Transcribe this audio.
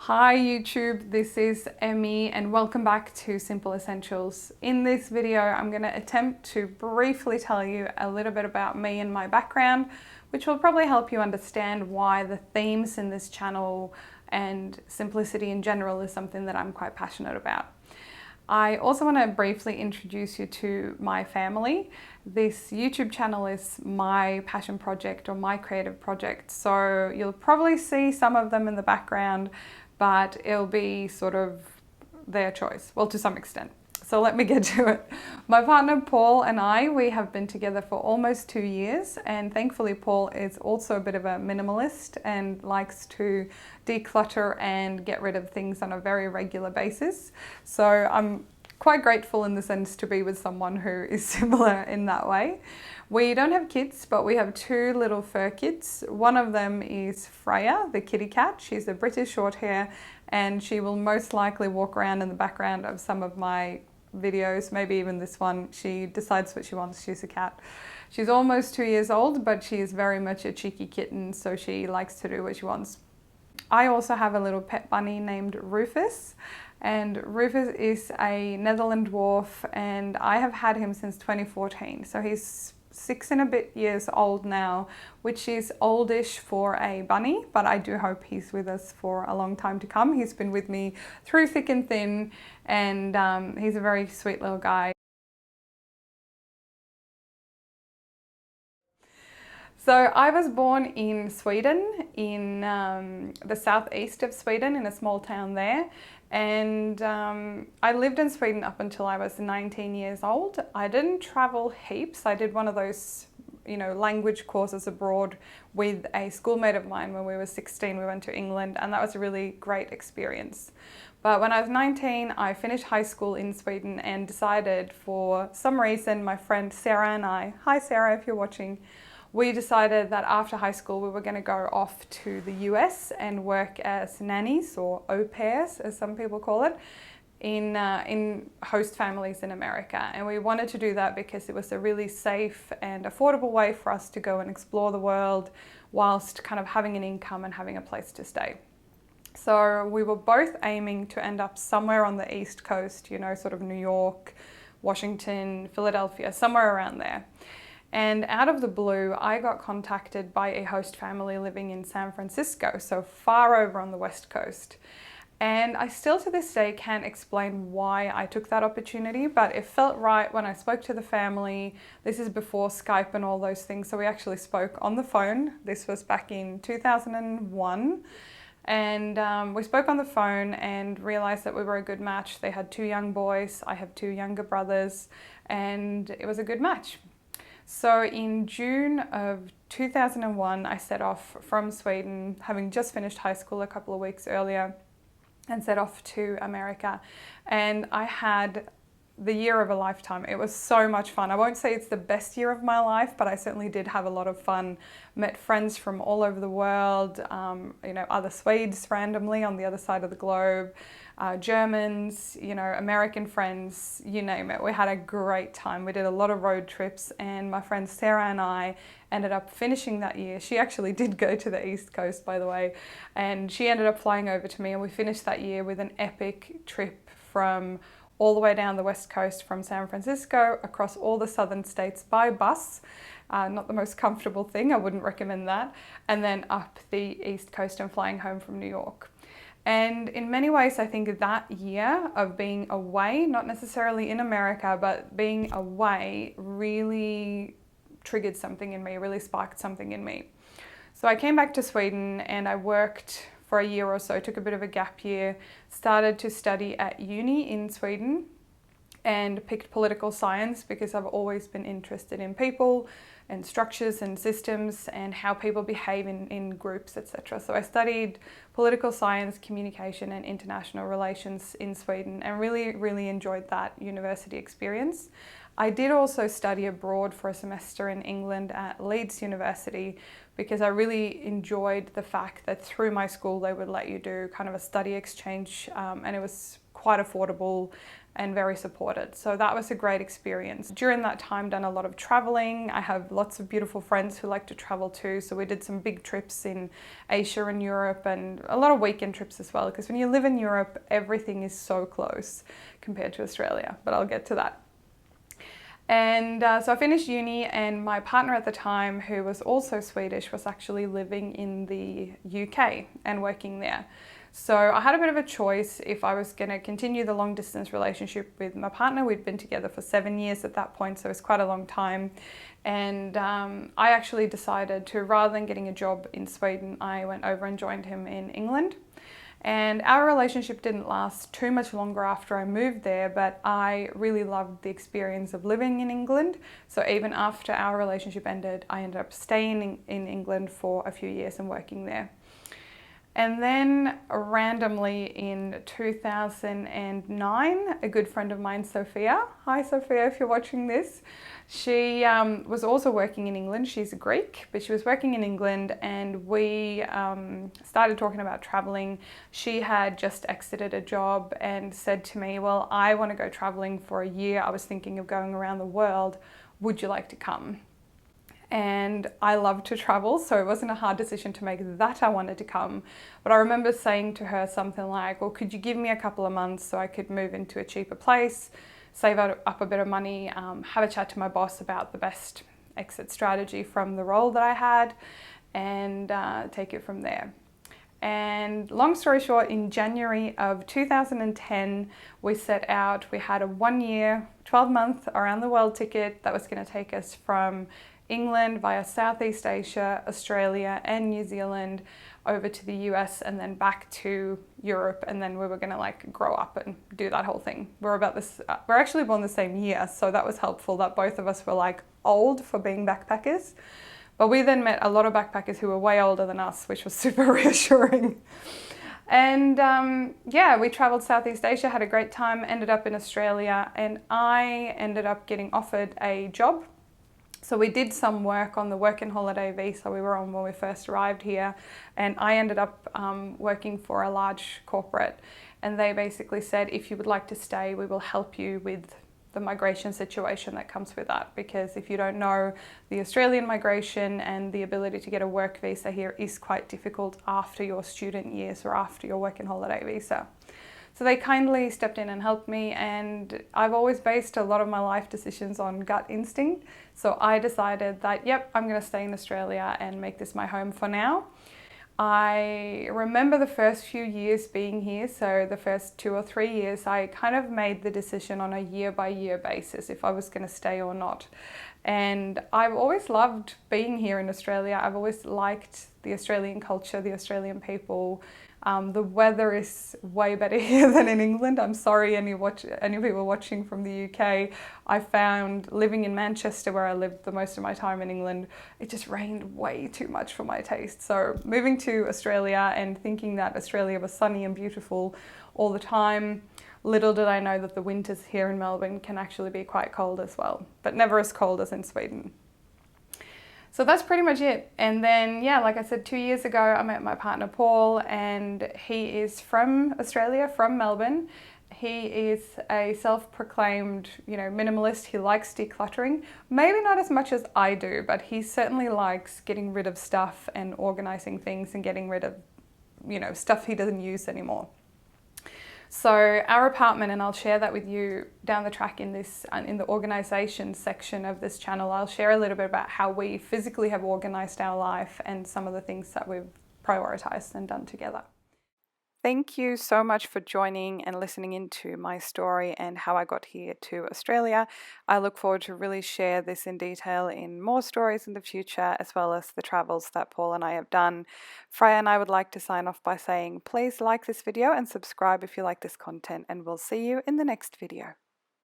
Hi YouTube, this is Emmy and welcome back to Simple Essentials. In this video, I'm going to attempt to briefly tell you a little bit about me and my background, which will probably help you understand why the themes in this channel and simplicity in general is something that I'm quite passionate about. I also want to briefly introduce you to my family. This YouTube channel is my passion project or my creative project, so you'll probably see some of them in the background, but it'll be sort of their choice, well, to some extent. So let me get to it. My partner Paul and we have been together for almost 2 years, and thankfully Paul is also a bit of a minimalist and likes to declutter and get rid of things on a very regular basis. So I'm quite grateful in the sense to be with someone who is similar in that way. We don't have kids, but we have 2 little fur kids. One of them is Freya, the kitty cat. She's a British short hair, and she will most likely walk around in the background of some of my videos, maybe even this one. She decides what she wants. She's a cat. She's almost 2 years old, but she is very much a cheeky kitten, so she likes to do what she wants. I also have a little pet bunny named Rufus, and Rufus is a Netherland dwarf, and I have had him since 2014, so he's 6 and a bit years old now, which is oldish for a bunny, but I do hope he's with us for a long time to come. He's been with me through thick and thin, and he's a very sweet little guy. So I was born in Sweden, in the southeast of Sweden, in a small town there. And I lived in Sweden up until I was 19 years old. I didn't travel heaps. I did one of those, language courses abroad with a schoolmate of mine when we were 16. We went to England, and that was a really great experience. But when I was 19, I finished high school in Sweden and decided, for some reason, my friend Sarah and hi Sarah if you're watching, we decided that after high school we were going to go off to the US and work as nannies, or au pairs as some people call it, in host families in America. And we wanted to do that because it was a really safe and affordable way for us to go and explore the world whilst kind of having an income and having a place to stay. So we were both aiming to end up somewhere on the East Coast, sort of New York, Washington, Philadelphia, somewhere around there. And out of the blue, I got contacted by a host family living in San Francisco, so far over on the West Coast. And I still to this day can't explain why I took that opportunity, but it felt right when I spoke to the family. This is before Skype and all those things, so we actually spoke on the phone. This was back in 2001. And we spoke on the phone and realized that we were a good match. They had 2 young boys, I have 2 younger brothers, and it was a good match. So in June of 2001, I set off from Sweden, having just finished high school a couple of weeks earlier, and set off to America. And I had the year of a lifetime. It was so much fun. I won't say it's the best year of my life, but I certainly did have a lot of fun. Met friends from all over the world, other Swedes randomly on the other side of the globe, Germans, American friends, you name it. We had a great time. We did a lot of road trips, and my friend Sarah and I ended up finishing that year. She actually did go to the East Coast, by the way, and she ended up flying over to me, and we finished that year with an epic trip from all the way down the West Coast, from San Francisco across all the southern states by bus. Not the most comfortable thing, I wouldn't recommend that. And then up the East Coast and flying home from New York. And in many ways, I think that year of being away, not necessarily in America, but being away, really triggered something in me, really sparked something in me. So I came back to Sweden and I worked for a year or so, took a bit of a gap year, started to study at uni in Sweden, and picked political science because I've always been interested in people and structures and systems and how people behave in groups, etc. So I studied political science, communication and international relations in Sweden, and really, really enjoyed that university experience. I did also study abroad for a semester in England at Leeds University because I really enjoyed the fact that through my school they would let you do kind of a study exchange, and it was quite affordable and very supported. So that was a great experience. During that time, done a lot of traveling. I have lots of beautiful friends who like to travel too. So we did some big trips in Asia and Europe, and a lot of weekend trips as well, because when you live in Europe, everything is so close compared to Australia, but I'll get to that. And so I finished uni, and my partner at the time, who was also Swedish, was actually living in the UK and working there. So I had a bit of a choice if I was going to continue the long distance relationship with my partner. We'd been together for 7 years at that point, so it's quite a long time. And I actually decided to, rather than getting a job in Sweden, I went over and joined him in England. And our relationship didn't last too much longer after I moved there, but I really loved the experience of living in England. So even after our relationship ended, I ended up staying in England for a few years and working there. And then randomly in 2009, a good friend of mine, Sophia, hi Sophia if you're watching this, she was also working in England. She's Greek, but she was working in England, and we started talking about traveling. She had just exited a job and said to me, well, I want to go traveling for a year. I was thinking of going around the world. Would you like to come? And I love to travel, so it wasn't a hard decision to make that I wanted to come. But I remember saying to her something like, well, could you give me a couple of months so I could move into a cheaper place, save up a bit of money, have a chat to my boss about the best exit strategy from the role that I had, and take it from there. And long story short, in January of 2010, we set out. We had a 1 year, 12-month around the world ticket that was going to take us from England via Southeast Asia, Australia and New Zealand over to the US, and then back to Europe, and then we were going to like grow up and do that whole thing. We're actually born the same year, so that was helpful that both of us were like old for being backpackers. But we then met a lot of backpackers who were way older than us, which was super reassuring. And yeah, we traveled Southeast Asia, had a great time, ended up in Australia, and I ended up getting offered a job. So we did some work on the work and holiday visa we were on when we first arrived here, and I ended up working for a large corporate, and they basically said, if you would like to stay, we will help you with the migration situation that comes with that, because if you don't know, the Australian migration and the ability to get a work visa here is quite difficult after your student years or after your work and holiday visa. So they kindly stepped in and helped me, and I've always based a lot of my life decisions on gut instinct. So I decided that, yep, I'm going to stay in Australia and make this my home for now. I remember the first few years being here, so the first 2 or 3 years, I kind of made the decision on a year-by-year basis if I was going to stay or not. And I've always loved being here in Australia. I've always liked the Australian culture, the Australian people. The weather is way better here than in England. I'm sorry any people watching from the UK. I found living in Manchester, where I lived the most of my time in England, it just rained way too much for my taste. So moving to Australia and thinking that Australia was sunny and beautiful all the time, little did I know that the winters here in Melbourne can actually be quite cold as well, but never as cold as in Sweden. So that's pretty much it. And then, yeah, like I said, 2 years ago, I met my partner, Paul, and he is from Australia, from Melbourne. He is a self-proclaimed, minimalist. He likes decluttering. Maybe not as much as I do, but he certainly likes getting rid of stuff and organizing things and getting rid of, stuff he doesn't use anymore. So our apartment, and I'll share that with you down the track in the organisation section of this channel, I'll share a little bit about how we physically have organised our life and some of the things that we've prioritised and done together. Thank you so much for joining and listening into my story and how I got here to Australia. I look forward to really share this in detail in more stories in the future, as well as the travels that Paul and I have done. Freya and I would like to sign off by saying, please like this video and subscribe if you like this content, and we'll see you in the next video.